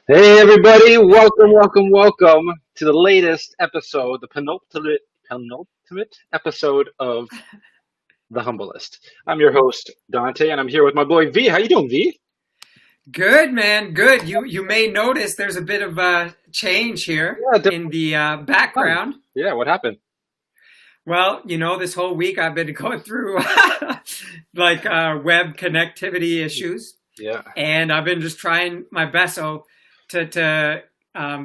Hey everybody, welcome to the latest episode, the penultimate episode of The Humblist. I'm your host, Dante, and I'm here with my boy V. How you doing, V? Good man, good. You may notice there's a bit of a change here Yeah, in the fun. background. Yeah, what happened? Well, this whole week I've been going through web connectivity issues, Yeah, and I've been just trying my best to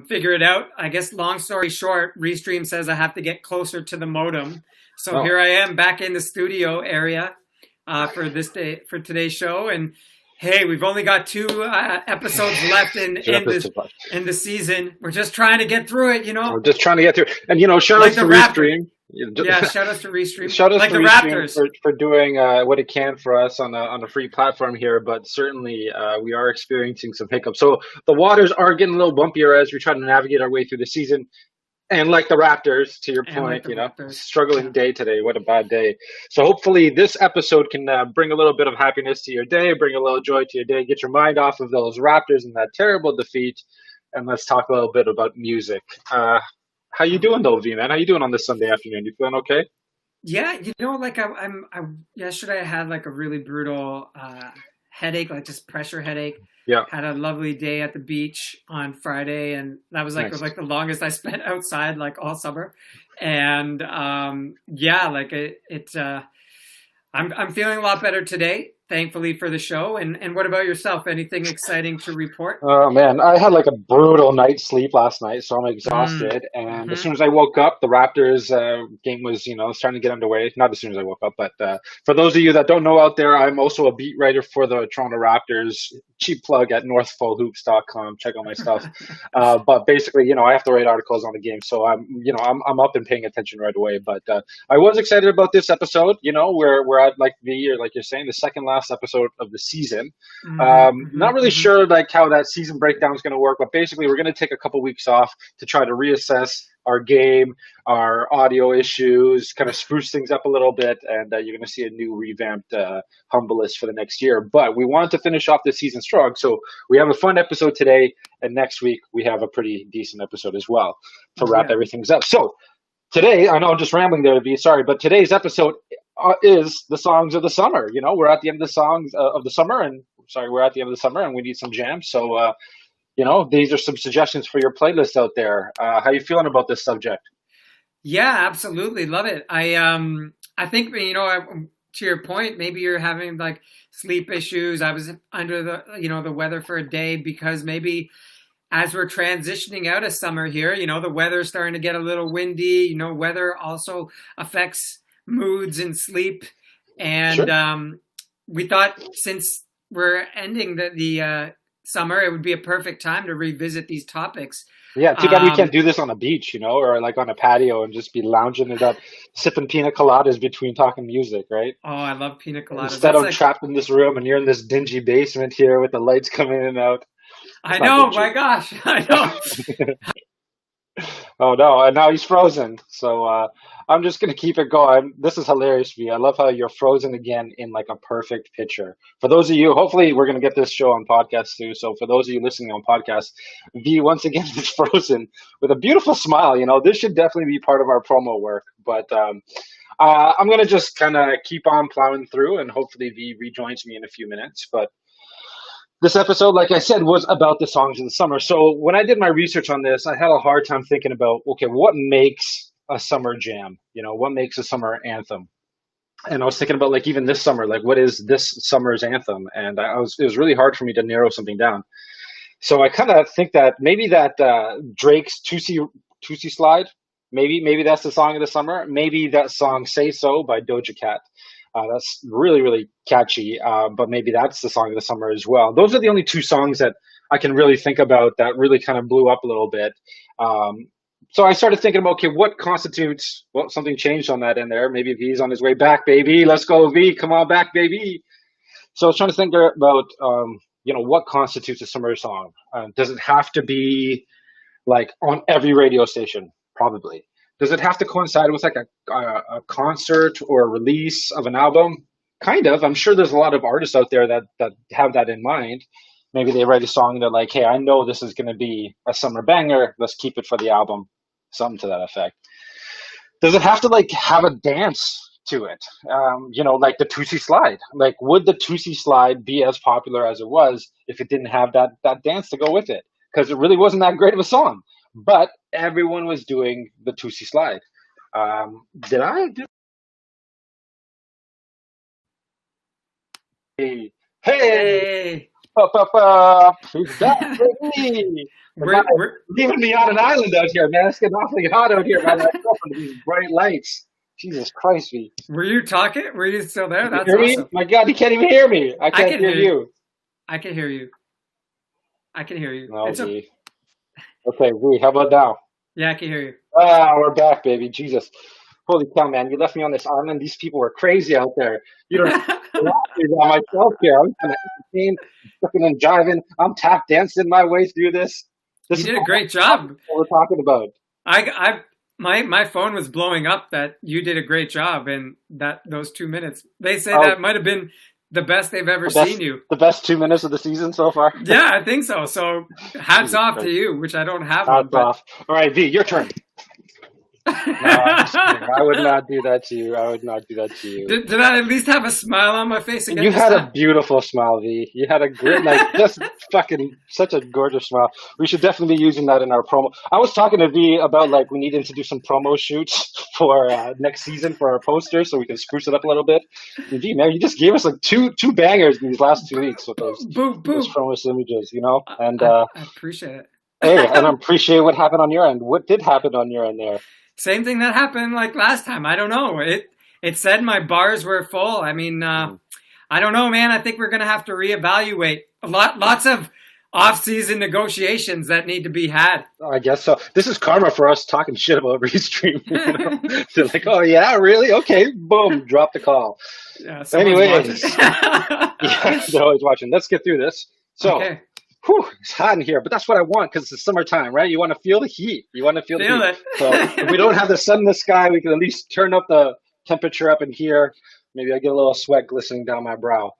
figure it out. I guess long story short, Restream says I have to get closer to the modem, so no, here I am back in the studio area for today's show, and hey, we've only got two episodes left in two in this episodes left. in the season. We're just trying to get through it, We're just trying to get through. And shout like outs the to Raptors. Restream. Yeah, shout outs to Restream, Shout outs like to the Restream Raptors. for doing what it can for us on a free platform here, but certainly we are experiencing some hiccups. So the waters are getting a little bumpier as we try to navigate our way through the season. And like the Raptors, to your And like point, the Raptors. struggling Yeah. day today. What a bad day. So hopefully this episode can bring a little bit of happiness to your day, bring a little joy to your day, get your mind off of those Raptors and that terrible defeat, and let's talk a little bit about music. How you doing though, V man? How you doing on this Sunday afternoon? You feeling okay? Yeah, like I yesterday I had like a really brutal headache, like just pressure headache. Yeah, Had a lovely day at the beach on Friday, and that was nice. like the longest I spent outside like all summer. And yeah, like I'm feeling a lot better today, thankfully for the show. And what about yourself? Anything exciting to report? Oh man, I had like a brutal night's sleep last night, so I'm Mm. exhausted. And as Hmm. soon as I woke up, the Raptors game was, starting to get underway. Not as soon as I woke up, but for those of you that don't know out there, I'm also a beat writer for the Toronto Raptors. Cheap plug at northfullhoops.com. Check out my stuff. But basically, I have to write articles on the game, so I'm up and paying attention right away. But I was excited about this episode. We're at like like you're saying, the second last episode of the season. Hmm. Not Hmm. really Hmm. sure like how that season breakdown is going to work, but basically we're going to take a couple weeks off to try to reassess our game, our audio issues, kind of spruce things up a little bit, and you're going to see a new revamped humble list for the next year. But we wanted to finish off this season strong, so we have a fun episode today, and next week we have a pretty decent episode as well to wrap Yeah. everything up. So today, I know I'm just rambling there, V. Sorry, but today's episode is the songs of the summer. We're at the end of the songs of the summer, and sorry, we're at the end of the summer, and we need some jams. So, these are some suggestions for your playlist out there. How you feeling about this subject? Yeah, absolutely. Love it. I think to your point, maybe you're having like sleep issues. I was under the weather for a day because maybe as we're transitioning out of summer here, the weather's starting to get a little windy. Weather also affects moods and sleep. And Sure. we thought since we're ending the summer, it would be a perfect time to revisit these topics. Yeah, too bad we can't Um, do this on a beach, or like on a patio and just be lounging it up, sipping pina coladas between talking music, right? oh, I love pina coladas. Instead, That's I'm like trapped in this room and you're in this dingy basement here with the lights coming in and out. It's I not know, my dingy. gosh, I know. Oh no, and now he's frozen. So I'm just gonna keep it going. This is hilarious for me. I love how you're frozen again in like a perfect picture. For those of you, hopefully we're gonna get this show on podcast too. So for those of you listening on podcast, V once again is frozen with a beautiful smile. This should definitely be part of our promo work. But I'm gonna just kind of keep on plowing through, and hopefully V rejoins me in a few minutes. But this episode, like I said, was about the songs of the summer. So when I did my research on this, I had a hard time thinking about, okay, what makes a summer jam? What makes a summer anthem? And I was thinking about like even this summer, like what is this summer's anthem? And it was really hard for me to narrow something down. So I kind of think that maybe that Drake's Tootsie Slide, maybe that's the song of the summer. Maybe that song Say So by Doja Cat. That's really, really catchy, but maybe that's the song of the summer as well. Those are the only two songs that I can really think about that really kind of blew up a little bit. Um, so I started thinking about, okay, what constitutes, well, something changed on that in there. Maybe V's on his way back, baby. Let's go, V. Come on back, baby. So I was trying to think about, what constitutes a summer song. Does it have to be like on every radio station? Probably. Does it have to coincide with like a concert or a release of an album? Kind of. I'm sure there's a lot of artists out there that have that in mind. maybe they write a song and they're like, hey, I know this is going to be a summer banger. Let's keep it for the album. Something to that effect. Does it have to like have a dance to it? Like the Tootsie Slide. Like, would the Tootsie Slide be as popular as it was if it didn't have that dance to go with it? Because it really wasn't that great of a song, but everyone was doing the Tootsie Slide. Did I do? Hey, hey, Hey, up, up, up. He's back, baby. The guy we're leaving me on an island out here, man. It's getting awfully hot out here, man. I grew up under these bright lights. Jesus Christ, me. were you talking? Were you still there? You That's hear me? awesome. My God, you can't even hear me. I I can't can hear hear you. you. I can hear you. I can hear you. Oh, It's a gee. Okay, V, how about now? Yeah, I can hear you. Ah, we're back, baby. Jesus. Holy cow, man. You left me on this island. These people were crazy out there. You don't have to watch me by myself here. I'm kind of entertained, fucking and jiving. I'm tap dancing my way through this. This You is did a what great job. we're talking about. My phone was blowing up that you did a great job in those 2 minutes. They say Oh, that might have been the best they've ever the seen best, you. the best 2 minutes of the season so far. Yeah, I think so. So hats Jesus off to Christ. you, which I don't have one, Hats but off. All right, V, your turn. No, I'm just kidding. I would not do that to you. I would not do that to you. did I at least have a smile on my face again You this had a time? beautiful smile, V. You had a great, like, just fucking such a gorgeous smile. We should definitely be using that in our promo. I was talking to V about like we needed to do some promo shoots for next season for our posters, so we can spruce it up a little bit. And V, man, you just gave us like two bangers in these last 2 weeks with Boo, those boo. promo images, you know. And I appreciate it. hey, and I appreciate what happened on your end. What did happen on your end there? Same thing that happened like last time. I don't know. It said my bars were full. I mean, Mm. I don't know, man. I think we're gonna have to reevaluate. Lots of off-season negotiations that need to be had. I guess so. This is karma for us talking shit about Restream. You know? They're like, oh yeah, really? Okay, boom, drop the call. Yeah, someone's watching. Anyways, yeah, they're always watching. Let's get through this. So, Okay, whew, it's hot in here, but that's what I want because it's summertime, right? You want to feel the heat. You want to feel the feel heat. it. So if we don't have the sun in the sky, we can at least turn up the temperature up in here. Maybe I get a little sweat glistening down my brow.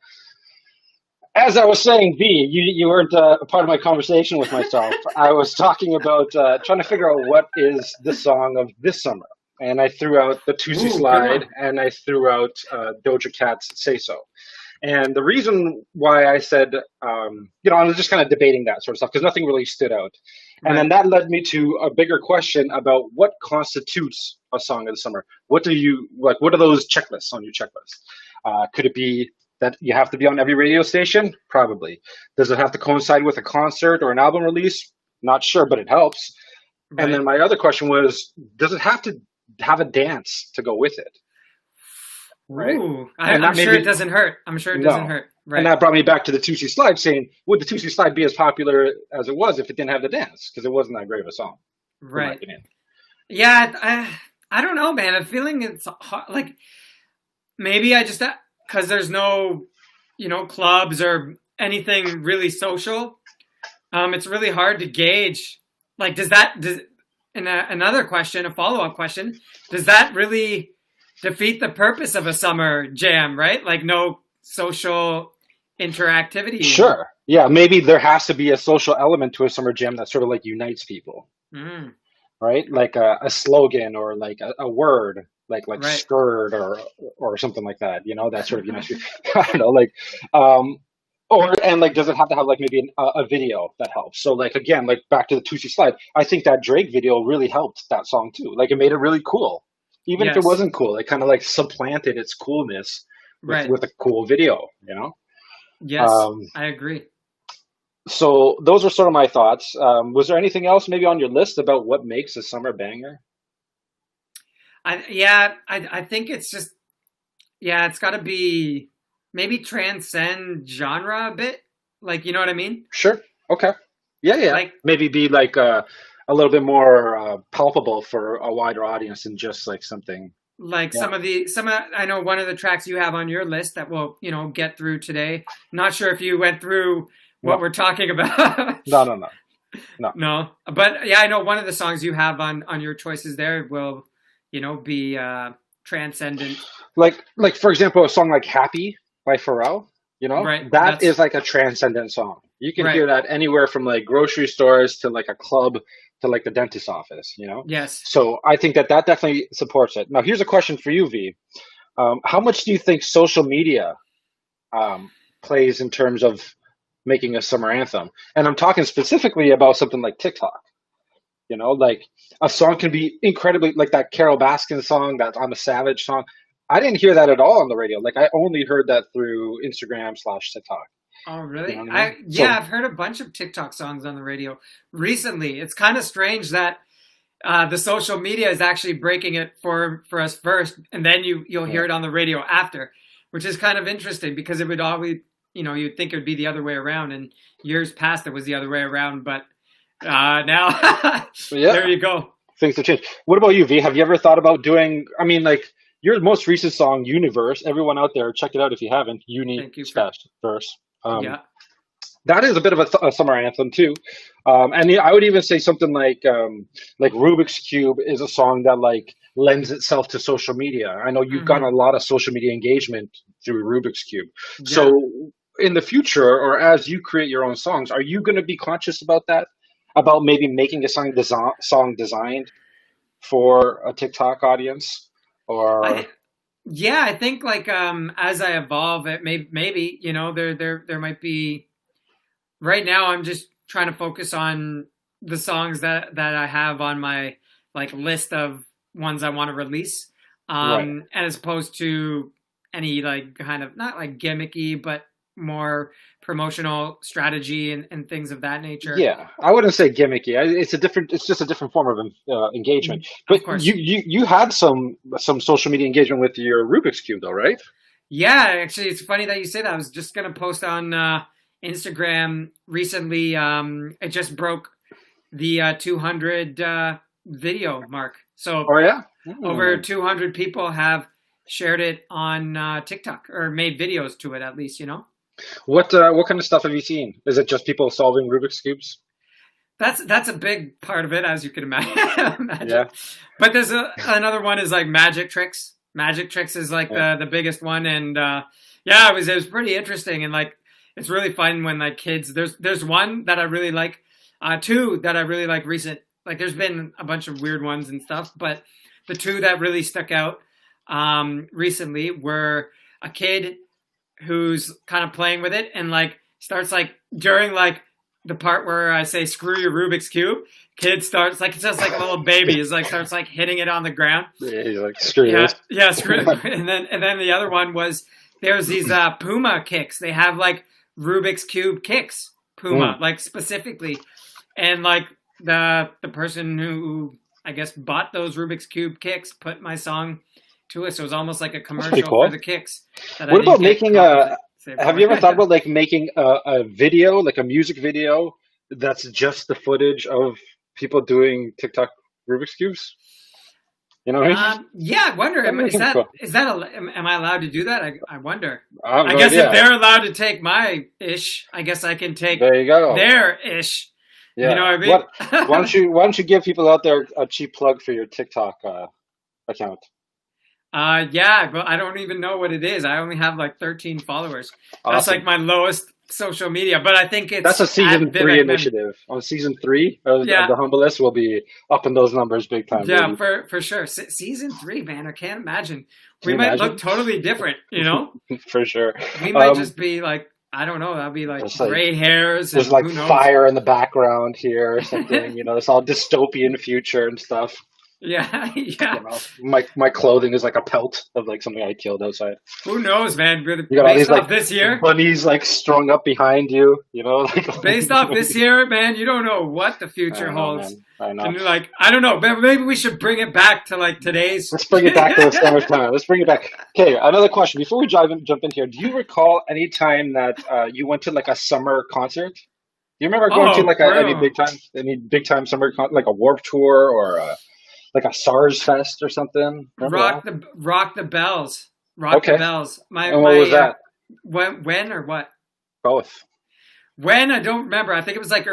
As I was saying, V, you weren't a part of my conversation with myself. I was talking about trying to figure out what is the song of this summer. And I threw out the Tootsie Ooh, good Slide one. and I threw out Doja Cat's Say So. And the reason why I said, I was just kind of debating that sort of stuff because nothing really stood out. And then Right. that led me to a bigger question about what constitutes a song of the summer. What do you like? What are those checklists on your checklist? Could it be that you have to be on every radio station? Probably. Does it have to coincide with a concert or an album release? Not sure, but it helps. And then Right. my other question was, does it have to have a dance to go with it? Right? Ooh, And I'm that made sure it me doesn't hurt. I'm sure it doesn't no. hurt. And Right. that brought me back to the Tootsie Slide saying, would the Tootsie Slide be as popular as it was if it didn't have the dance? Because it wasn't that great of a song, in my Right. opinion. Yeah. I don't know, man. I'm feeling it's hard. Like maybe I just because there's no, clubs or anything really social. It's really hard to gauge. Like, another question, a follow-up question, does that really defeat the purpose of a summer jam, right? Like, no social interactivity even. Sure. Yeah, maybe there has to be a social element to a summer jam that sort of like unites people, Mm, right? Like a slogan or like a word, like right. skirt or something like that, that sort of unites people. I don't know, like and like does it have to have like maybe a video that helps? So like again, like back to the Tootsie Slide, I think that Drake video really helped that song too. Like it made it really cool. Even if it Yes. wasn't cool, it kind of like supplanted its coolness Right. with a cool video. Yes. Um, I agree. so those were sort of my thoughts. Was there anything else maybe on your list about what makes a summer banger? I think it's just it's got to be maybe transcend genre a bit. Like, you know what I mean? Sure. Okay. Yeah, yeah. Like Maybe be like a little bit more palpable for a wider audience than just like something. like Yeah. I know one of the tracks you have on your list that we'll, get through today. Not sure if you went through what No, we're talking about. no, no, no, no. No. But yeah, I know one of the songs you have on your choices there will, be transcendent. Like for example, a song like "Happy" by Pharrell. Right. That is like a transcendent song. You can Right. hear that anywhere from like grocery stores to like a club to like the dentist's office, you know? Yes. So I think that that definitely supports it. Now, here's a question for you, V. How much do you think social media um, plays in terms of making a summer anthem? And I'm talking specifically about something like TikTok. You know, like a song can be incredibly like that Carol Baskin song, that I'm a Savage song. I didn't hear that at all on the radio. Like I only heard that through Instagram/TikTok. Oh, You know really? what I mean? Yeah, So I've heard a bunch of TikTok songs on the radio recently. It's kind of strange that the social media is actually breaking it for us first, and then you'll hear yeah, it on the radio after, which is kind of interesting because it would always, you'd think it would be the other way around, and years past it was the other way around, but now but yeah, there you go. things have changed. What about you, V? Have you ever thought about doing? I mean, like your most recent song, "Universe." Everyone out there, check it out if you haven't. Uni Thank you for slash verse. Um, yeah. that is a bit of a summer anthem too, and yeah, I would even say something like Rubik's Cube is a song that like lends itself to social media. I know you've gotten Hmm. a lot of social media engagement through Rubik's Cube. So Yeah. in the future, or as you create your own songs, are you going to be conscious about that? About maybe making a song designed for a TikTok audience, I or Yeah, I think like as I evolve, it maybe there might be. Right now I'm just trying to focus on the songs that I have on my like list of ones I want to release, right? as opposed to any like kind of not like gimmicky but more promotional strategy and things of that nature. Yeah, I wouldn't say gimmicky. It's a different. It's just a different form of engagement. But Of you course. you had some social media engagement with your Rubik's cube, though, right? Yeah, actually, it's funny that you say that. I was just gonna post on Instagram recently. It just broke the 200 video mark. So Oh yeah. over Hmm. 200 people have shared it on TikTok or made videos to it at least. What kind of stuff have you seen? Is it just people solving Rubik's cubes? That's a big part of it, as you can imagine. Yeah, imagine. But there's another one is like magic tricks. Magic tricks is like yeah. the biggest one, and yeah, it was pretty interesting, and like it's really fun when like kids. There's one that I really like, two that I really like recent. Like there's been a bunch of weird ones and stuff, but the two that really stuck out recently were a kid who's kind of playing with it and like starts like during like the part where I say screw your Rubik's cube, kid starts like it's just like a little baby is like starts like hitting it on the ground. Yeah, he's like, screw Yeah, this. yeah, screw it. And then the other one was there's these Puma kicks. They have like Rubik's cube kicks, Puma, Mm. like specifically. And like the person who I guess bought those Rubik's cube kicks put my song to it. So it was almost like a That's pretty commercial for cool. the kicks that I What didn't about get making compensated have for. you ever thought about like making a video, like a music video that's just the footage of people doing TikTok Rubik's cubes? You know what I mean? Yeah, I wonder. That'd be Is kind of that cool. am I allowed to do that? I wonder. I have I no guess if idea. they're allowed to take my ish, I guess I can take There you go. their ish. You know Yeah. what I What? mean? Why don't you give people out there a cheap plug for your TikTok account? Yeah, but I don't even know what it is. I only have like 13 followers. That's like Awesome. my lowest social media, but I think That's it's a at season three Vivek. Man. initiative. On season three of Yeah, the Humblist, we'll be up in those numbers big time, yeah, baby. for sure. Season three, man. I can't imagine. Can We you might look imagine? totally different. For sure. We might Um, just be like I don't know. That'll be like it's like gray hairs there's and like who knows. fire in the background here or something. You know, it's all dystopian future and stuff. Yeah, You yeah. know, my clothing is like a pelt of like something I killed outside. Who knows, man? You got all these Based like off this year, bunnies like strung up behind you. You know, like based off this year, man, you don't know what the I future know, holds. man. I know. And you're like, I don't know, maybe we should bring it back to like today's. Let's bring it back to the summertime. Let's bring it back. Okay, another question before we jump in here. Do you recall any time that you went to like a summer concert? Do you remember going to Oh, like bro. any big time summer like a Warp Tour or like a SARS Fest or something? Remember that? Rock the bells. Rock the Okay. bells. My And what was that? when or what? Both. When I don't remember. I think it was like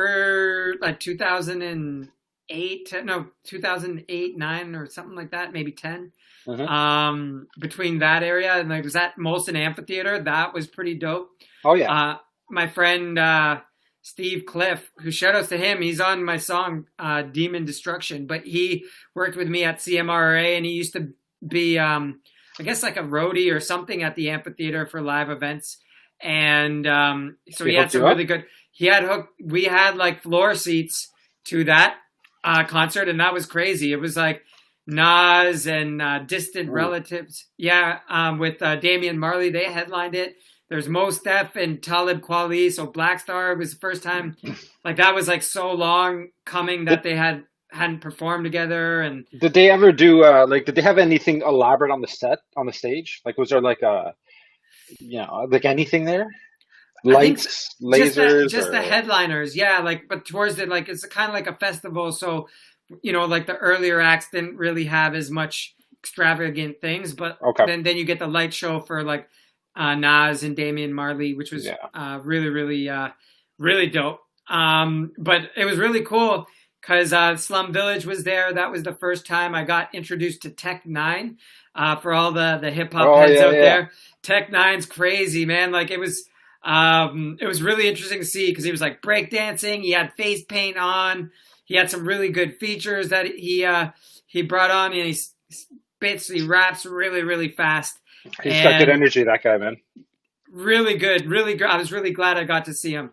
2008, no, 2008, 9 or something like that, maybe 10. Hmm. Between that area and like was that Molson Amphitheater. That was pretty dope. Oh yeah. My friend Steve Cliff, who shout outs to him. He's on my song Demon Destruction, but he worked with me at CMRA, and he used to be, I guess, like a roadie or something at the amphitheater for live events. And so he had some really good. We had like floor seats to that concert, and that was crazy. It was like Nas and Distant Relatives, with Damian Marley. They headlined it. There's Mos Def and Talib Kweli. So Black Star was the first time, like that was like so long coming that they hadn't performed together. And did they ever do did they have anything elaborate on the stage? Like, was there like like anything there? Lights, lasers, just the headliners, but towards it, like it's kind of like a festival. So, like the earlier acts didn't really have as much extravagant things, but then you get the light show for like Nas and Damian Marley, which was really, really, really dope. But it was really cool because Slum Village was there. That was the first time I got introduced to Tech Nine. For all the hip hop heads out there, Tech Nine's crazy, man. Like it was really interesting to see because he was like breakdancing. He had face paint on. He had some really good features that he brought on, and he raps really, really fast. He's got good energy, that guy, man. Really good, really good. I was really glad I got to see him.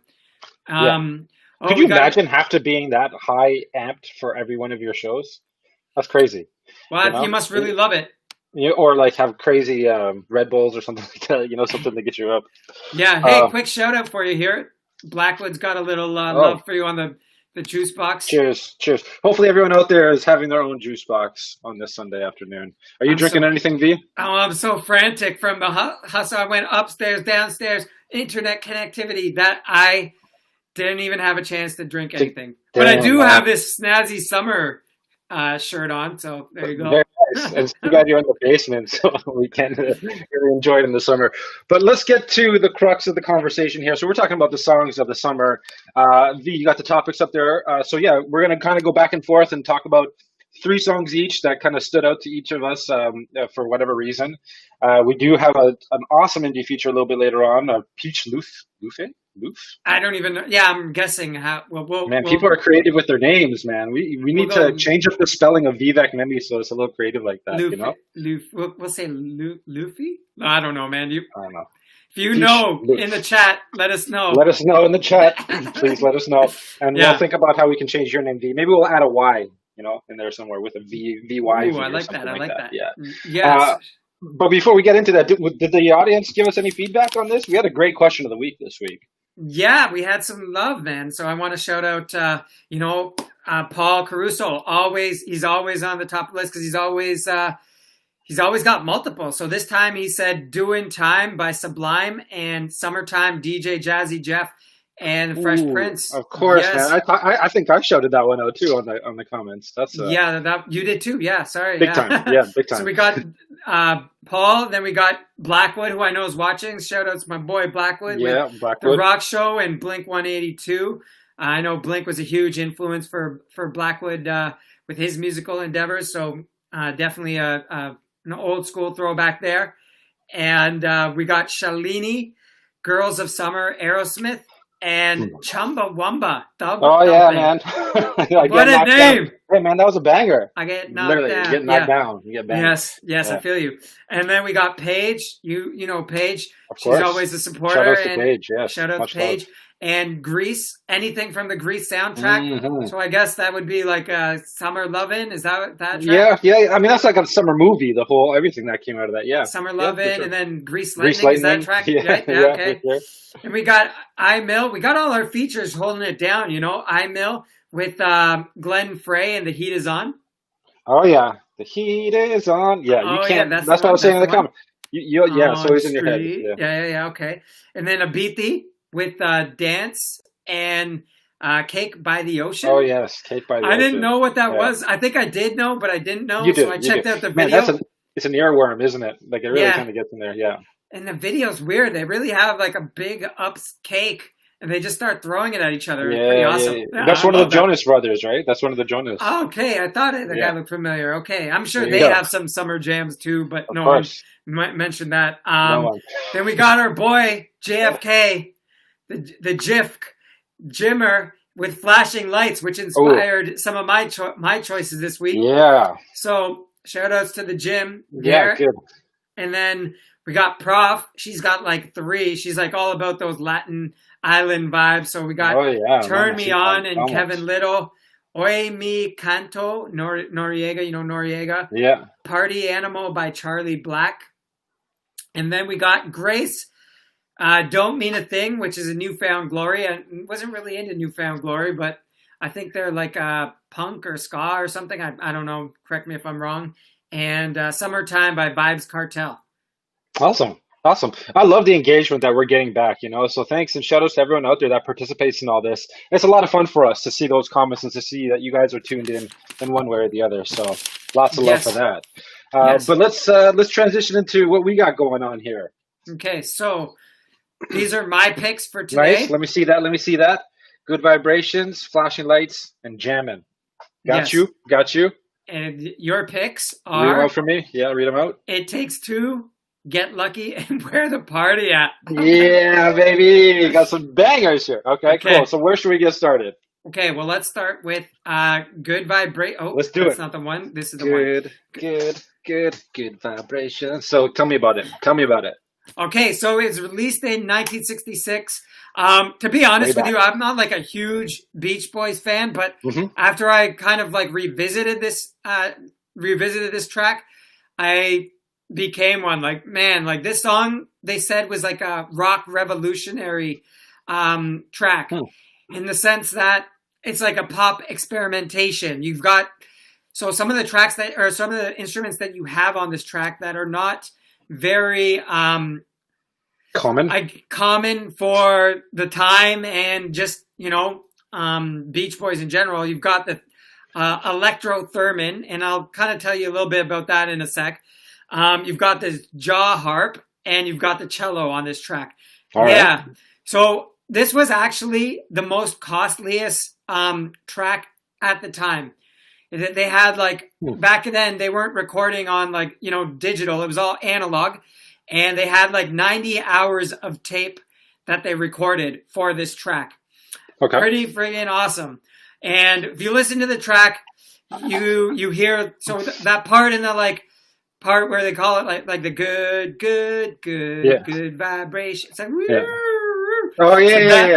Could you imagine have to being that high amped for every one of your shows? That's crazy. Well, you must really love it. Or like have crazy Red Bulls or something like that, something to get you up. Yeah. Hey, quick shout out for you here. Blackwood's got a little love for you on the juice box. Cheers. Hopefully everyone out there is having their own juice box on this Sunday afternoon. Are you drinking anything, V? Oh, I'm so frantic from the hustle. I went upstairs, downstairs, internet connectivity that I didn't even have a chance to drink anything. But I do have this snazzy summer shirt on, so there you go. Very nice. And you got you in the basement, so we can really enjoy it in the summer. But let's get to the crux of the conversation here. So we're talking about the songs of the summer. V, you got the topics up there. We're going to kind of go back and forth and talk about 3 songs each that kind of stood out to each of us for whatever reason. We do have an awesome indie feature a little bit later on, Peach Luffe? I don't even know. Yeah, I'm guessing how. People are creative with their names, man. We need to change up the spelling of Vivek Mimi so it's a little creative like that. Luffe, we'll say Luffy? I don't know, man. I don't know. If you know in the chat, let us know. Let us know in the chat. Please let us know. And we'll think about how we can change your name, V. Maybe we'll add a Y, in there somewhere with a VY. Ooh, I like that. I like that. Yeah. Yes. But before we get into that, did the audience give us any feedback on this? We had a great question of the week this week. Yeah, we had some love, man. So I want to shout out, Paul Caruso. He's always on the top of the list because he's always got multiple. So this time he said "Doing Time" by Sublime and "Summertime" DJ Jazzy Jeff and Fresh Prince. Of course, man. I think I shouted that one out too on the comments. That's that you did too. Yeah, sorry. Big time. Yeah, big time. So we got Paul, then we got Blackwood, who I know is watching. Shout out to my boy Blackwood. Yeah, Blackwood. The Rock Show and Blink 182. I know Blink was a huge influence for Blackwood with his musical endeavors. So definitely an old school throwback there. And we got Shalini, Girls of Summer, Aerosmith, and Chumbawamba. Yeah, man. What a name. Down. Hey, man, that was a banger. I get knocked Literally, down. You get knocked down. You get banged. Yes, I feel you. And then we got Paige. You know Paige. Of course. She's always a supporter. Shout out to Paige, yes. Shout out to Paige. Love. And Grease, anything from the Grease soundtrack. Mm-hmm. So I guess that would be like Summer Lovin'. Is that track? Yeah. I mean, that's like a summer movie, everything that came out of that, yeah. Summer Lovin', sure. And then Grease Lightning. Is that track? Yeah, okay. Yeah. And we got I-Mill. We got all our features holding it down, I-Mill with Glenn Frey and The Heat Is On. Oh, yeah. The heat is on. Yeah, you can't. That's what I was saying in the comment. It's always in your head. Yeah, okay. And then Abithi with Dance and Cake by the Ocean. Oh, yes, Cake by the Ocean. I didn't know what that was. I think I did know, but I didn't know. You do, so I checked out the video. Man, it's an earworm, isn't it? Like, it really kind of gets in there, yeah. And the video's weird. They really have like a big ups cake, and they just start throwing it at each other. It's pretty awesome. Yeah. That's one of the Jonas Brothers, right? That's one of the Jonas. Okay, I thought the guy looked familiar. Okay, I'm sure they have some summer jams too, but no one mentioned that. Then we got our boy JFK, the JIFK, Jimmer with flashing lights, which Oh, inspired some of my choices this week. yeah. So shout outs to the gym Yeah, there. good. And then we got Prof. She's got like three. She's like all about those Latin island vibes. So we got Oh, yeah, Turn Me Mamacita. On and Vamos. Kevin Little. Oye Mi Canto, Noriega, you know Noriega. Yeah. Party Animal by Charlie Black. And then we got Grace, Don't Mean a Thing, which is a Newfound Glory. I wasn't really into Newfound Glory, but I think they're like punk or ska or something. I don't know. Correct me if I'm wrong. And Summertime by Vibes Cartel. Awesome. Awesome. I love the engagement that we're getting back, So thanks and shout outs to everyone out there that participates in all this. It's a lot of fun for us to see those comments and to see that you guys are tuned in one way or the other. So lots of love for Yes. that. Yes. But let's transition into what we got going on here. Okay. So these are my picks for Nice. today. Let me see that. Let me see that. Good vibrations, flashing lights, and jamming. Got Yes. you. Got you. And your picks Read them are out for me. Yeah, read them out. It Takes Two, Get Lucky, and Where the Party At. Yeah, baby. Got some bangers here. Okay, Okay. cool. So where should we get started? Okay, well, let's start with Good Vibration. Oh, Let's do that's it. not the one. This is the one. Good vibration. So tell me about it. Tell me about it. Okay, so it's released in 1966. To be honest Way with you, back. I'm not like a huge Beach Boys fan, but Hmm. after I kind of like revisited this track, I became one. Like, man, like this song they said was like a rock revolutionary track Hmm. in the sense that it's like a pop experimentation. You've got some of the tracks that or some of the instruments that you have on this track that are not very Common. common for the time and just Beach Boys in general. You've got the electro-theremin, and I'll kind of tell you a little bit about that in a sec. You've got this jaw harp, and you've got the cello on this track. All right. Yeah. So this was actually the most costliest track at the time. They had like back then they weren't recording on like digital. It was all analog, and they had like 90 hours of tape that they recorded for this track. Okay. Pretty friggin' awesome. And if you listen to the track, you hear that part in the part where they call it like the good Yeah. good vibration. It's like Yeah. Oh yeah,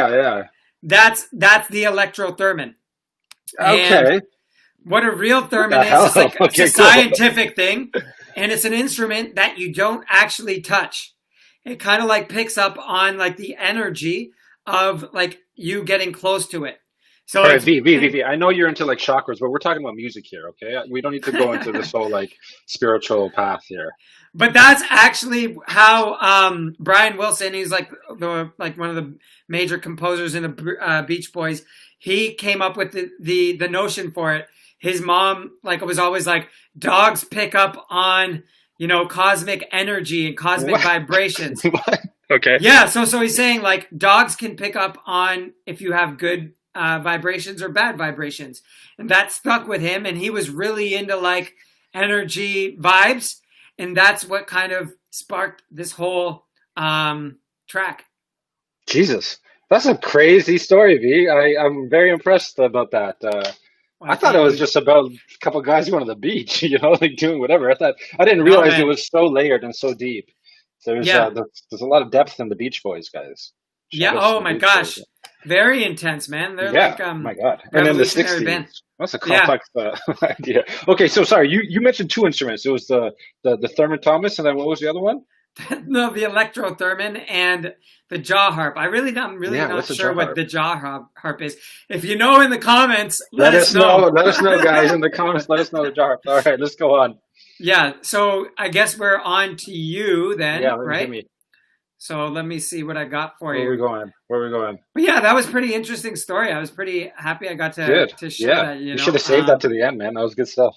So yeah. that's the electro-themin. Okay. And what a real The theremin hell? is, it's Okay, a cool. scientific thing, and it's an instrument that you don't actually touch. It kind of like picks up on like the energy of like you getting close to it. So All right, it's, V. I know you're into like chakras, but we're talking about music here, okay? We don't need to go into this whole like spiritual path here. but that's actually how Brian Wilson, he's like one of the major composers in the Beach Boys. He came up with the notion for it. His mom was always like, dogs pick up on cosmic energy and cosmic What? vibrations. What? Okay. Yeah, so he's saying like dogs can pick up on if you have good vibrations or bad vibrations, and that stuck with him. And he was really into like energy vibes, and that's what kind of sparked this whole track. Jesus. That's a crazy story, V. I'm very impressed about that. I thought it was just about a couple guys going to the beach, like doing whatever. I didn't No, realize it man. was so layered and so deep. So Yeah. there's a lot of depth in the Beach Boys, guys. Yeah. Shout outs to Oh the my Beach gosh, Boys. very intense, man. They're Yeah. like Oh my God. And then the revolutionary 60s. band. That's a Yeah. complex idea. Okay, so sorry, you mentioned two instruments. It was the Thurman Thomas, and then what was the other one? No, the electro-themin and the jaw harp. I'm really Yeah, not what's the sure jaw what harp? the jaw harp is. If you know in the comments, Let us know. know. Let us know, guys, in the comments. Let us know the jar. All right, let's go on. Yeah, so I guess we're on to you then, Yeah, right? hit me. So let me see what I got for Where are we you. going? Where are we going? But yeah, that was a pretty interesting story. I was pretty happy I got to Good. share Yeah, that. you should have saved that to the end, man. That was good stuff.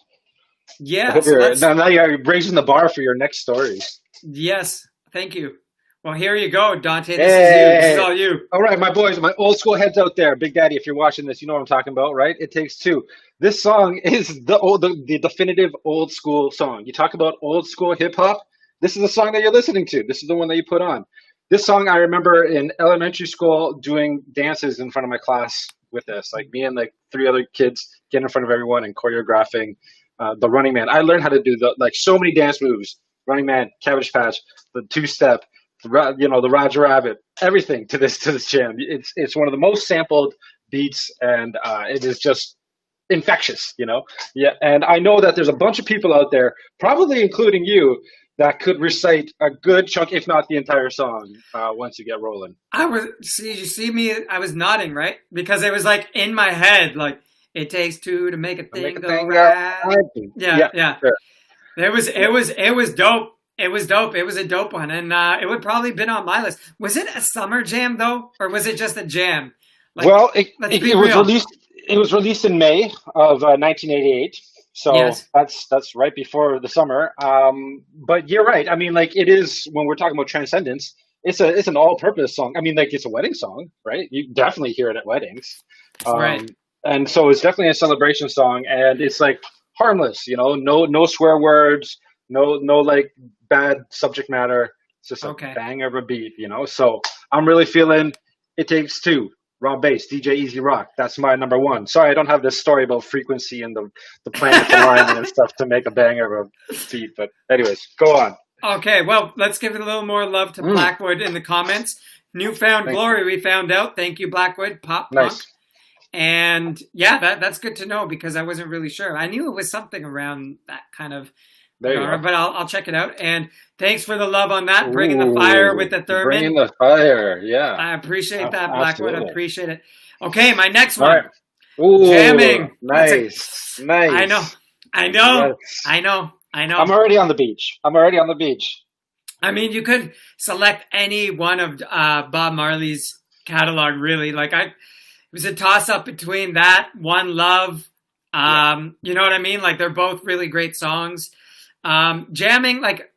I Yeah, hope so let's. now you're raising the bar for your next stories. Yes, thank you. Well, here you go, Dante. This is you. This is Hey. all you. All right, my boys, my old school heads out there, Big Daddy. If you're watching this, you know what I'm talking about, right? It Takes Two. This song is the definitive old school song. You talk about old school hip hop. This is the song that you're listening to. This is the one that you put on. This song I remember in elementary school doing dances in front of my class with this. Like me and like three other kids getting in front of everyone and choreographing the Running Man. I learned how to do the like so many dance moves: Running Man, Cabbage Patch, the two step, the Roger Rabbit, everything to this jam. It's one of the most sampled beats, and it is just infectious. Yeah, and I know that there's a bunch of people out there, probably including you, that could recite a good chunk, if not the entire song, once you get rolling. You see me, I was nodding, right? Because it was like in my head, like, it takes two to make a thing go right. Yeah, yeah. Sure. It was dope. It was dope. It was a dope one. And it would probably been on my list. Was it a summer jam though? Or was it just a jam? Like, well, let's it be was real. released. It was released in May of 1988, so Yes. that's right before the summer. But you're right. I mean, like it is when we're talking about transcendence. It's an all-purpose song. I mean, like it's a wedding song, right? You definitely hear it at weddings, Right. and so it's definitely a celebration song. And it's like harmless, no swear words, no like bad subject matter. It's just a Okay. bang of a beat, So I'm really feeling It Takes Two. Raw bass, DJ Easy Rock. That's my number one. Sorry, I don't have this story about frequency and the planets aligning and stuff to make a banger of a beat. But anyways, go on. Okay, well, let's give it a little more love to Blackwood in the comments. Newfound Thank glory, we found out. Thank you, Blackwood. Pop punk. Nice. And yeah, that's good to know because I wasn't really sure. I knew it was something around that kind of There you genre, go. but I'll check it out. And thanks for the love on that. Bringing the fire with the Thurman. Bringing the fire, yeah. I appreciate that, Blackwood. Absolutely. I appreciate it. Okay, my next All one. right. Ooh, Jamming. Nice. Nice. I know. Yes. I know. I'm already on the beach. I mean, you could select any one of Bob Marley's catalog, really. Like it was a toss-up between that, One Love. You know what I mean? Like they're both really great songs. Jamming, like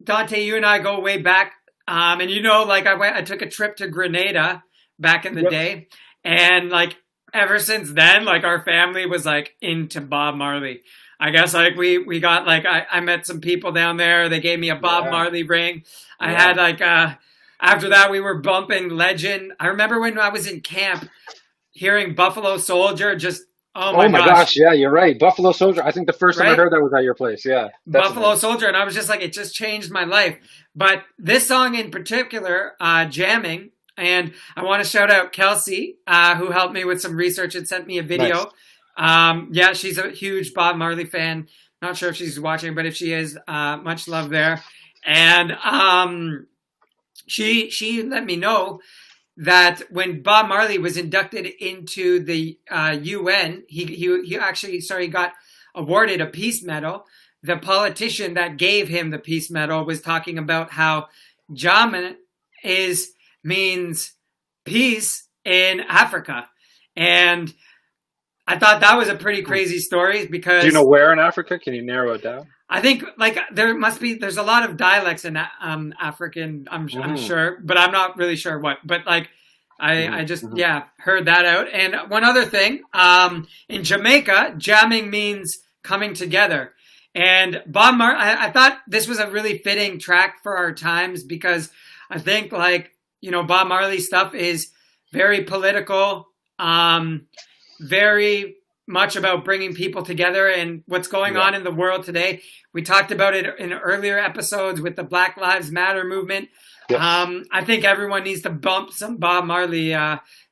Dante, you and I go way back. And like I took a trip to Grenada back in the day, and like ever since then, like our family was like into Bob Marley. I guess like we got like I met some people down there. They gave me a Bob Marley ring. I had like after that we were bumping Legend. I remember when I was in camp hearing Buffalo Soldier. Just oh my gosh, yeah, you're right. Buffalo Soldier. I think the first time I heard that was at your place. Yeah, definitely. Buffalo Soldier, and I was just like, it just changed my life. But this song in particular, Jamming, and I want to shout out Kelsey, who helped me with some research and sent me a video. Nice. She's a huge Bob Marley fan. Not sure if she's watching, but if she is, much love there. And she let me know that when Bob Marley was inducted into the UN, he actually got awarded a peace medal. The politician that gave him the peace medal was talking about how Jammeh means peace in Africa. And I thought that was a pretty crazy story because... Do you know where in Africa? Can you narrow it down? I think like there's a lot of dialects in African, I'm sure, but I'm not really sure what. But like I just heard that out. And one other thing, in Jamaica, jamming means coming together. And Bob Marley, I thought this was a really fitting track for our times because I think like Bob Marley stuff is very political, very much about bringing people together and what's going on in the world today. We talked about it in earlier episodes with the Black Lives Matter movement. Yes. I think everyone needs to bump some Bob Marley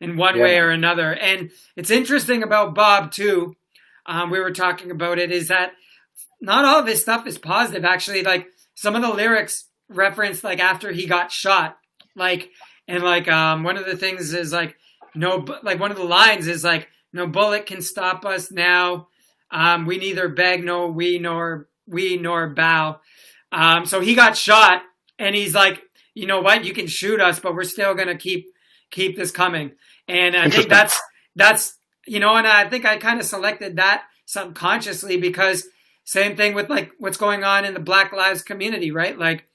in one way or another. And it's interesting about Bob too. We were talking about it is that not all of his stuff is positive. Actually, like some of the lyrics reference like after he got shot, like, and like one of the things is like one of the lines is like, no bullet can stop us now. We neither beg, no we nor bow. So he got shot, and he's like, you know what? You can shoot us, but we're still gonna keep this coming. And I think that's and I think I kind of selected that subconsciously because same thing with like what's going on in the Black Lives community, right? Like,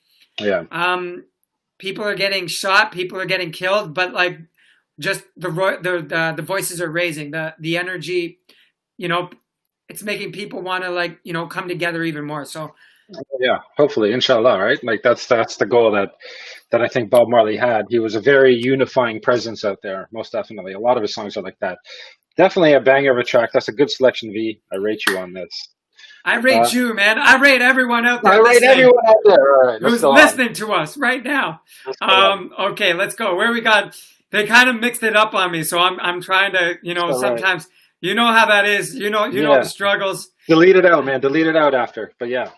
people are getting shot, people are getting killed, but like, just the voices are raising, the energy, it's making people want to like, come together even more. So Yeah, hopefully, inshallah, right? Like that's the goal that I think Bob Marley had. He was a very unifying presence out there, most definitely. A lot of his songs are like that. Definitely a banger of a track. That's a good selection, V. I rate you on this. I rate Uh, you, man. I rate everyone out I there rate listening everyone out there. All right, let's who's go on. listening to us right now. Let's go on. Okay, let's go. Where we got? They kind of mixed it up on me, so I'm trying to, So right. sometimes you know how that is. You know the Yeah. struggles. Delete it out, man. Delete it out after. But yeah.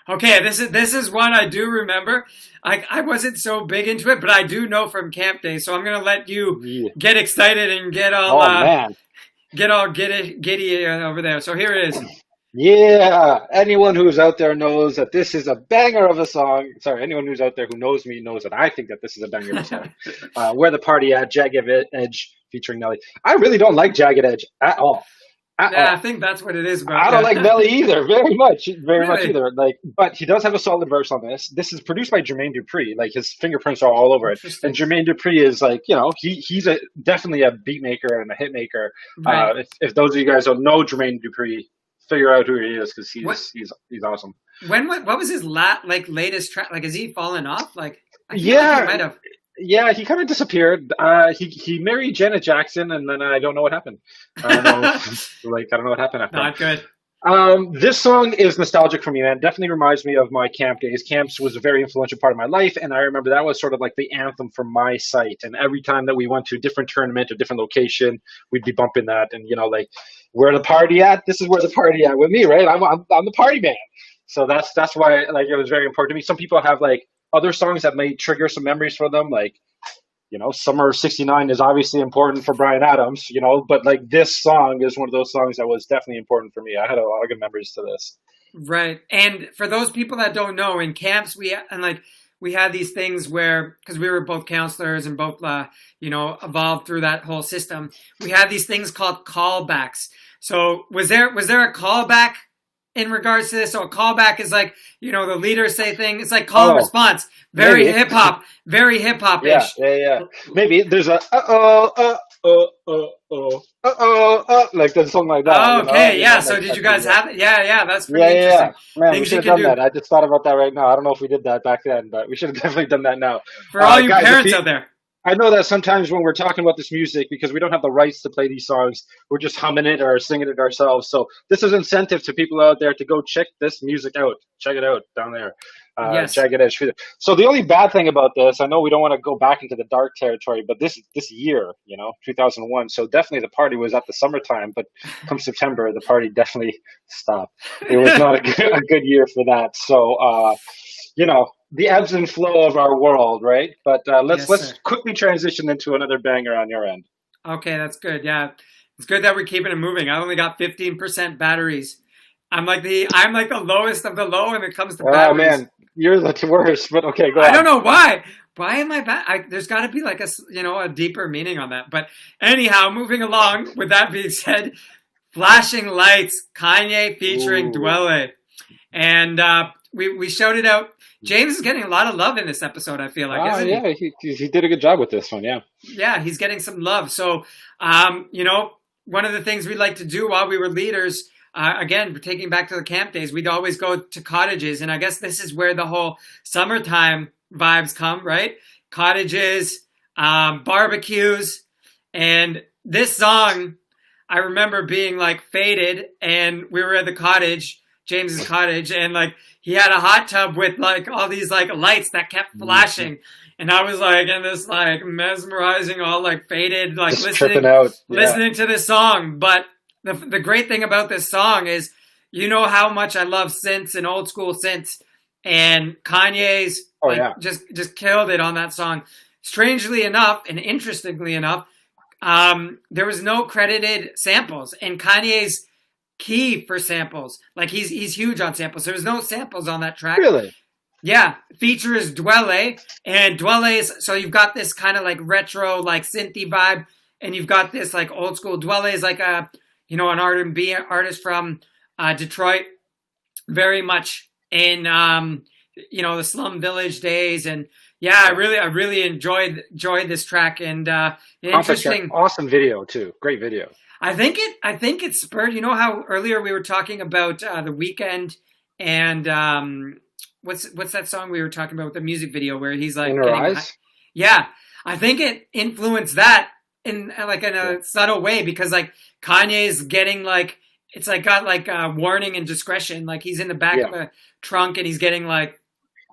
Okay, this is one I do remember. I wasn't so big into it, but I do know from camp days. So I'm gonna let you Yeah. get excited and Oh man. get all giddy over there. So here it is. Yeah. Anyone who's out there knows that this is a banger of a song. Sorry, anyone who's out there who knows me knows that I think that this is a banger of a song. Where the Party At, Jagged Edge featuring Nelly. I really don't like Jagged Edge at all. At Yeah, I all. think that's what it is about. I don't like Yeah, Nelly either, very much really either. Like, but he does have a solid verse on this. This is produced by Jermaine Dupri. Like his fingerprints are all over it. And interesting. Jermaine Dupri is like, he's a definitely a beat maker and a hit maker. Right. If those of you guys don't know Jermaine Dupri, figure out who he is because What he's awesome. what was his latest track? Like, has he fallen off? Like, I feel like he Yeah, might have. yeah, he kind of disappeared. He married Janet Jackson, and then I don't know what happened. I don't know, like I don't know what happened after that. Not good. This song is nostalgic for me, man. Definitely reminds me of my camp days. Camps was a very influential part of my life, and I remember that was sort of like the anthem for my site. And every time that we went to a different tournament or different location, we'd be bumping that. And like, where the party at? This is where the party at with me, right? I'm the party man. So that's why like it was very important to me. Some people have like other songs that may trigger some memories for them, like Summer '69 is obviously important for Brian Adams, but like this song is one of those songs that was definitely important for me. I had a lot of good memories to this. Right. And for those people that don't know, in camps we had these things where, because we were both counselors and both evolved through that whole system. We had these things called callbacks. So was there a callback in regards to this? So a callback is like, the leaders say thing. It's like call and Oh, response. maybe. Very hip hop Yeah, ish. yeah, yeah. Maybe there's a like there's something like that, Okay, yeah. like So did that you kind guys of. have it? Yeah, yeah. That's Yeah, pretty yeah, yeah. interesting. Man, we Things should you have can done do that. I just thought about that right now. I don't know if we did that back then, but we should have definitely done that now. for all you Guys, if parents you, out there. I know that sometimes when we're talking about this music, because we don't have the rights to play these songs, we're just humming it or singing it ourselves. So this is incentive to people out there to go check this music out. Check it out down there. Yes. Jagged Edge Fever. So the only bad thing about this, I know we don't want to go back into the dark territory, but this year, 2001. So definitely the party was at the summertime, but come September, the party definitely stopped. It was not a good year for that. So the ebbs and flow of our world, right? But Yes, let's sir. quickly transition into another banger on your end. Okay, that's good. Yeah. It's good that we're keeping it moving. I only got 15% batteries. I'm like the lowest of the low when it comes to Oh batteries. man, you're the worst. But okay, go I don't on. know why. Why am I bad? There's got to be like a deeper meaning on that. But anyhow, moving along. With that being said, Flashing Lights, Kanye featuring Ooh. Dwele, and we shouted out. James is getting a lot of love in this episode. I feel like, Oh isn't he? yeah, he did a good job with this one. Yeah. Yeah, he's getting some love. So, one of the things we like to do while we were leaders, again, taking back to the camp days, we'd always go to cottages. And I guess this is where the whole summertime vibes come, right? Cottages, barbecues. And this song, I remember being like faded, and we were at the cottage, James's cottage, and like he had a hot tub with like all these like lights that kept Mhm. flashing. And I was like in this like mesmerizing, all like faded, like Just tripping listening out. Yeah. listening to this song. But the great thing about this song is, how much I love synths and old school synths, and Kanye's Oh like yeah. just killed it on that song. Strangely enough, and interestingly enough, there was no credited samples, and Kanye's key for samples, like he's huge on samples. There was no samples on that track. Really? Yeah, feature is Dwele, and Dwele is, so you've got this kind of like retro, like synthy vibe, and you've got this like old school. Dwele is like an R&B artist from Detroit, very much in the Slum Village days, and yeah, I really enjoyed this track, and Concept track. interesting. Awesome video too. Great video. I think it spurred. You know how earlier we were talking about the weekend and what's that song we were talking about with the music video where he's like In her getting eyes. yeah, I think it influenced that in like in Yeah. a subtle way because like Kanye's getting like it's like got like a warning and discretion like he's in the back Yeah. of a trunk and he's getting like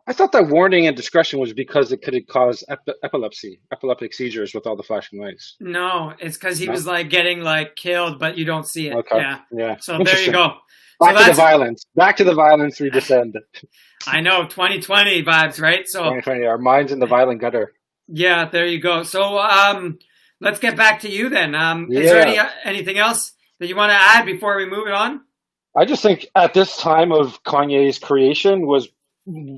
I thought that warning and discretion was because it could cause epileptic seizures with all the flashing lights. no, it's because he No? was like getting like killed, but you don't see it. Okay. Yeah. Yeah. So there you Interesting. go. So Back to the that's violence. Back to the violence we descend. I know 2020 vibes, right? So 2020. Our minds in the violent gutter. yeah, there you go. So let's get back to you then. Is there Yeah. anything else that you want to add before we move it on? I just think at this time of Kanye's creation was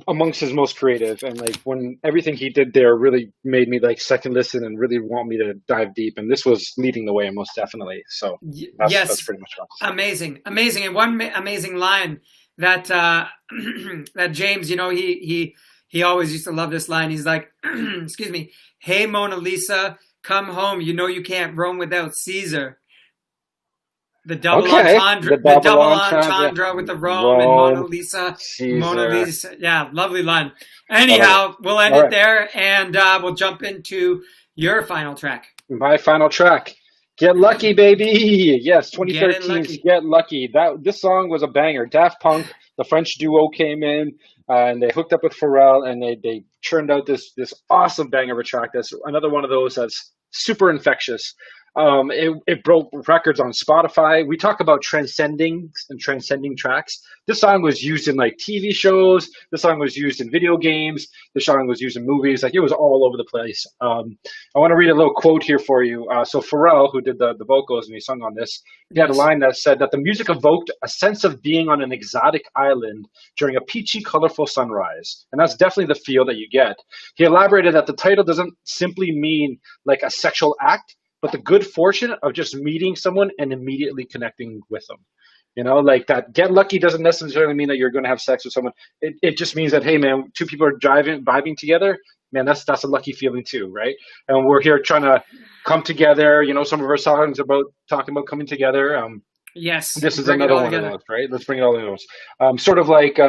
amongst his most creative, and like when everything he did there really made me like second listen and really want me to dive deep, and this was leading the way most definitely. So that's Yes, pretty much what amazing, amazing, and one amazing line that that James, you know, he always used to love this line. He's like, excuse me, "Hey Mona Lisa, come home. You know you can't roam without Caesar." The double okay. entendre, The the double double entendre. entendre with the Rome and Mona Lisa, Mona Caesar. Lisa. Yeah, lovely line. Anyhow, we'll end All it right. there, and we'll jump into your final track. My final track. Get Lucky, baby. Yes, Get 2013's Lucky. Get Lucky. This song was a banger. Daft Punk, the French duo came in and they hooked up with Pharrell and they churned out this awesome banger of a track. That's another one of those that's super infectious. It broke records on Spotify. We talk about transcending tracks. This song was used in like TV shows. This song was used in video games. This song was used in movies. Like it was all over the place. I want to read a little quote here for you. So Pharrell, who did the vocals and he sung on this, he had a line that said that the music evoked a sense of being on an exotic island during a peachy, colorful sunrise. And that's definitely the feel that you get. He elaborated that the title doesn't simply mean like a sexual act, but the good fortune of just meeting someone and immediately connecting with them. You know, like that get lucky doesn't necessarily mean that you're going to have sex with someone. It just means that, hey, man, two people are vibing together. Man, that's a lucky feeling too, right? And we're here trying to come together. You know, some of our songs about talking about coming together. Yes, This is bring it another all one together. of those, right? Let's bring it all in those. Sort of like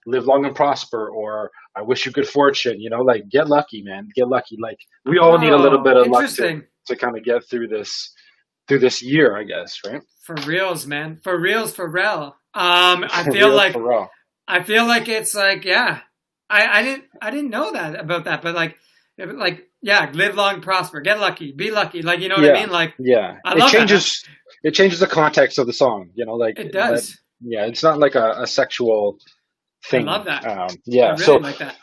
live long and prosper, or I wish you good fortune. You know, like get lucky, man, get lucky. Like we all need a little bit of luck Interesting. to kind of get through this year, I guess, right? For reals, man. For reals, Pharrell. I feel like Pharrell. I feel like it's like yeah. I didn't know that about that, but like yeah, live long, prosper, get lucky, be lucky. Like you know what I mean? Like Yeah, I love it changes the context of the song. You know, like it does. yeah, it's not like a sexual thing. I love that. Yeah, I really so like that.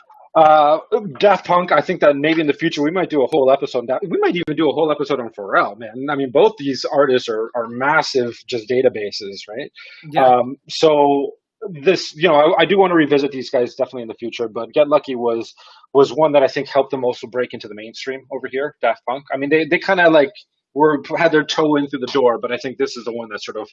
Daft Punk, I think that maybe in the future we might do a whole episode on that. We might even do a whole episode on Pharrell, man. I mean, both these artists are massive just databases, right? Yeah. So this, you know, I do want to revisit these guys definitely in the future, but Get Lucky was one that I think helped them also break into the mainstream over here, Daft Punk. I mean, they kind of like had their toe in through the door, but I think this is the one that sort of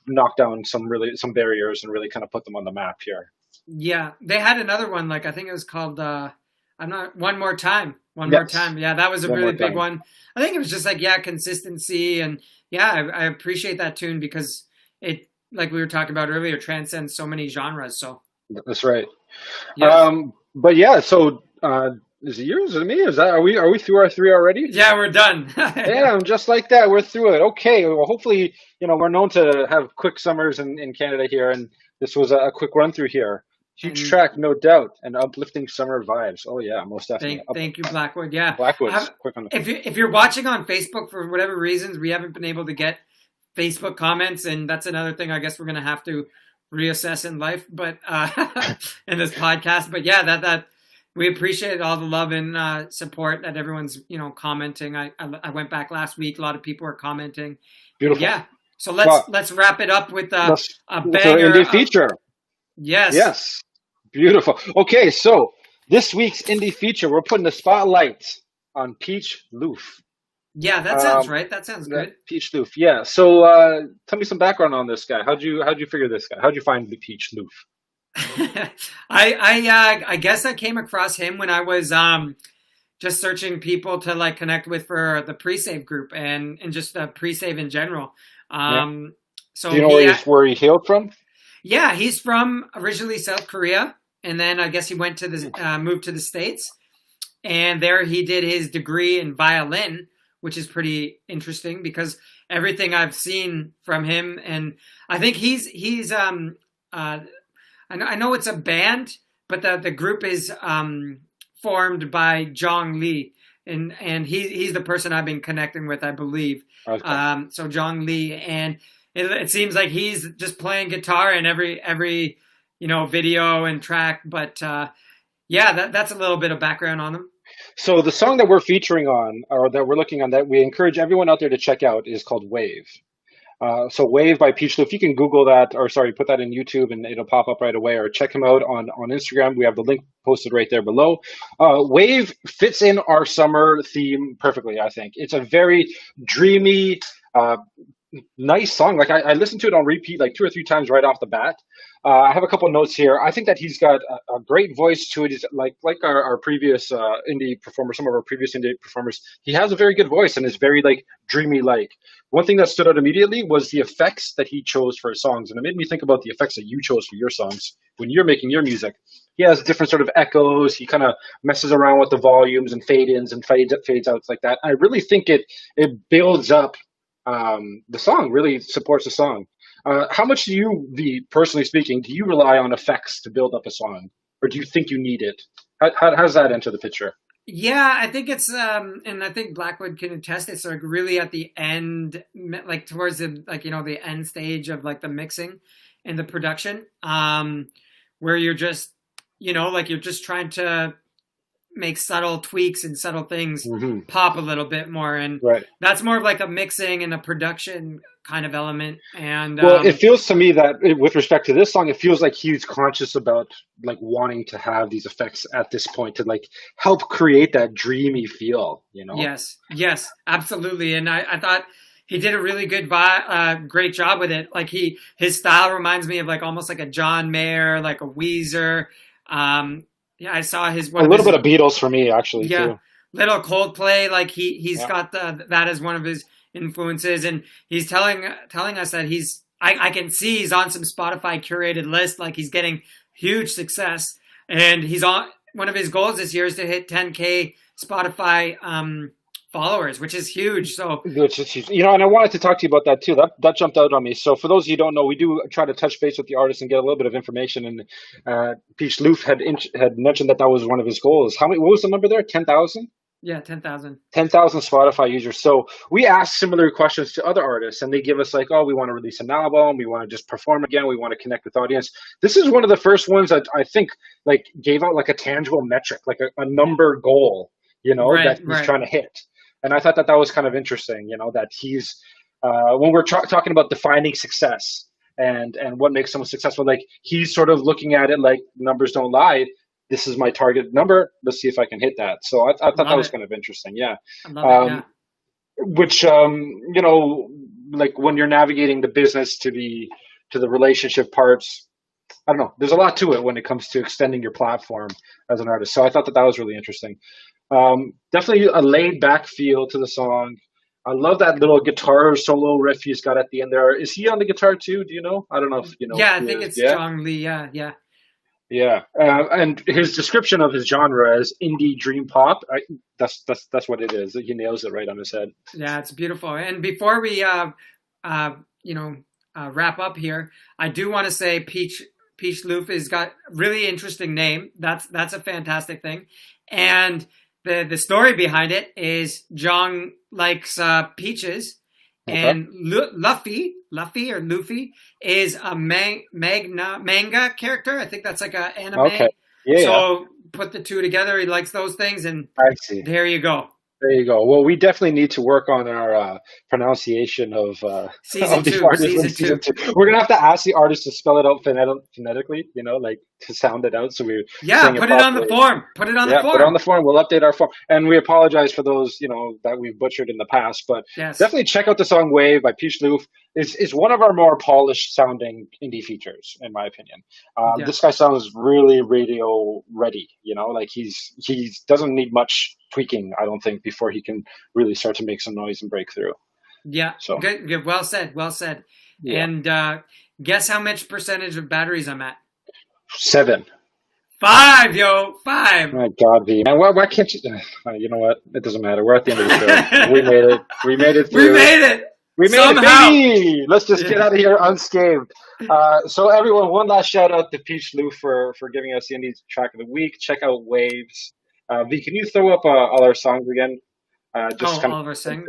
knocked down some barriers and really kind of put them on the map here. Yeah, they had another one. Like I think it was called I'm not one more time. One Yes. more time. Yeah, that was a One really More big Time. one. I think it was just like yeah, consistency and yeah, I appreciate that tune because it like we were talking about earlier transcends so many genres. So That's right. yeah, But yeah, so is it yours? Is it me? Are we through our three already? yeah, we're done. Damn, just like that, we're through it. Okay, well, hopefully, you know, we're known to have quick summers in Canada here, and this was a quick run through here. Huge And- track, no doubt, and uplifting summer vibes. Oh yeah, most definitely. Thank you, Blackwood. Yeah, Blackwood's quick on the. if you're watching on Facebook for whatever reasons, we haven't been able to get Facebook comments, and that's another thing I guess we're gonna have to reassess in life, but in this podcast. But yeah, that we appreciate all the love and support that everyone's commenting. I went back last week. A lot of people are commenting. Beautiful. Yeah. So let's wrap it up with a banger indie feature. Yes. Yes. Beautiful. Okay, so this week's indie feature, we're putting the spotlight on Peach Luffe. Yeah, that sounds right. That sounds good. Peach Luffe. Yeah. So tell me some background on this guy. How'd you figure this guy? How'd you find the Peach Luffe? I guess I came across him when I was just searching people to like connect with for the pre-save group and just pre-save in general. So do you know where he hailed from? Yeah, he's from originally South Korea, and then I guess he went to the moved to the States, and there he did his degree in violin, which is pretty interesting because everything I've seen from him, and I think he's I know it's a band, but the group is formed by Zhang Li, and he's the person I've been connecting with, I believe. Okay. So Zhang Li, and it seems like he's just playing guitar in every video and track. But yeah, that's a little bit of background on him. So the song that we're featuring on, or that we're looking on, that we encourage everyone out there to check out, is called Wave. So Wave by Peach Luffe. You can Google that, or sorry, put that in YouTube and it'll pop up right away, or check him out on Instagram. We have the link posted right there below. Wave fits in our summer theme perfectly, I think. It's a very dreamy, nice song. Like I listened to it on repeat like 2 or 3 times right off the bat. I have a couple notes here. I think that he's got a great voice to it. He's like our previous indie performers, some of our previous indie performers. He has a very good voice and is very like dreamy. Like one thing that stood out immediately was the effects that he chose for his songs, and it made me think about the effects that you chose for your songs when you're making your music. He has different sort of echoes. He kind of messes around with the volumes and fade ins and fades outs like that. I really think it builds up the song, really supports the song. How much do you, personally speaking, do you rely on effects to build up a song, or do you think you need it? How does that enter the picture? Yeah, I think it's and I think Blackwood can attest. It's like really at the end, like towards the the end stage of like the mixing and the production, where you're just like you're just trying to make subtle tweaks and subtle things Hmm. pop a little bit more, and Right. that's more of like a mixing and a production kind of element. And Well, it feels to me that with respect to this song, it feels like he's conscious about like wanting to have these effects at this point to like help create that dreamy feel, you know? yes, absolutely. And I thought he did a really good, great job with it. Like his style reminds me of like almost like a John Mayer, like a Weezer. Yeah, I saw A little bit of Beatles for me, actually, yeah, too. little Coldplay. Like he's Yeah. got that as one of his influences, and he's telling us that I can see he's on some Spotify curated list. Like he's getting huge success, and he's on one of his goals this year is to hit 10K Spotify followers, which is huge. So Which is huge. And I wanted to talk to you about that too. That jumped out on me. So for those of you who don't know, we do try to touch base with the artist and get a little bit of information. And Peach Luffe had mentioned that was one of his goals. How many? What was the number there? 10,000. yeah, 10,000. 10,000 Spotify users. So we asked similar questions to other artists, and they give us like, oh, we want to release an album, we want to just perform again, we want to connect with audience. This is one of the first ones that I think like gave out like a tangible metric, like a number goal, that he's Right. trying to hit. And I thought that was kind of interesting, that he's when we're talking about defining success and what makes someone successful, like he's sort of looking at it like numbers don't lie. This is my target number. Let's see if I can hit that. So I thought that Love was it. kind of interesting. Yeah. I love it. Yeah. Um, which like when you're navigating the business to the relationship parts, I don't know. There's a lot to it when it comes to extending your platform as an artist. So I thought that was really interesting. Definitely a laid back feel to the song. I love that little guitar solo riff he's got at the end there. Is he on the guitar too? Do you know? I don't know if you know Yeah, I who think is. it's Yeah. Zhang Li. Yeah, yeah. Yeah, and his description of his genre is indie dream pop. That's what it is. He nails it right on his head. Yeah, it's beautiful. And before we wrap up here, I do want to say Peach Luffe has got a really interesting name. That's a fantastic thing. And the story behind it is John likes peaches, Okay. and Luffy or Luffy is a manga character. I think that's like a anime. Okay. Yeah, yeah. So put the two together. He likes those things, and I see. there you go. There you go. Well, we definitely need to work on our pronunciation of Season of the two, artist season in season two. 2. We're gonna have to ask the artist to spell it out phonetically, like to sound it out, so we're Yeah, saying put it it on the properly. form. Put it on the Yeah, put it on form. the form. We'll update our form, and we apologize for those, that we've butchered in the past. But Yes. definitely check out the song "Wave" by Peach Luffe. Is one of our more polished sounding indie features, in my opinion. Yeah. This guy sounds really radio ready. Like he doesn't need much tweaking, I don't think, before he can really start to make some noise and break through. Yeah. So Good. Good. Well said. Well said. yeah, And guess how much percentage of batteries I'm at? 7. 5, yo, 5. My God, V, man, why can't you? You know what? It doesn't matter. We're at the end of the show. We made it. We made it We through. made it We made it, somehow. baby! Let's just get Yeah. out of here unscathed. So everyone, one last shout out to Peach Lou for giving us the indie track of the week. Check out Waves. V, can you throw up all our songs again? Just Oh, kind Oliver of Singh.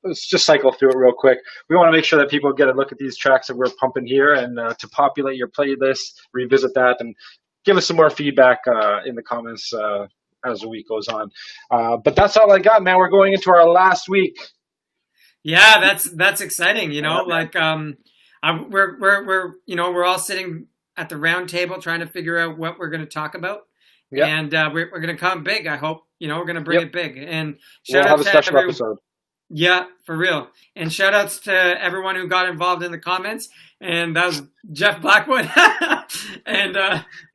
let's just cycle through it real quick. We want to make sure that people get a look at these tracks that we're pumping here, and to populate your playlist, revisit that, and give us some more feedback in the comments as the week goes on. But that's all I got, man. We're going into our last week. Yeah, that's exciting. You know, Man. like we're we're all sitting at the round table trying to figure out what we're going to talk about, Yep. and we're going to come big. I hope we're going to bring Yep. it big. And We'll shout have out a to special everyone. episode. Yeah, for real. And shout outs to everyone who got involved in the comments. And that was Jeff Blackwood. And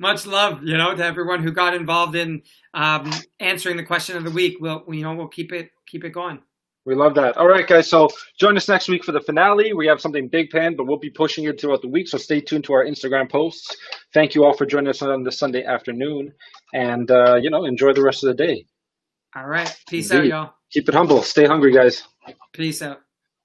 much love, to everyone who got involved in answering the question of the week. We'll keep it going. We love that. All right, guys. So join us next week for the finale. We have something big planned, but we'll be pushing it throughout the week. So stay tuned to our Instagram posts. Thank you all for joining us on this Sunday afternoon. And, enjoy the rest of the day. All right. Peace out, Indeed. y'all. Keep it humble. Stay hungry, guys. Peace out.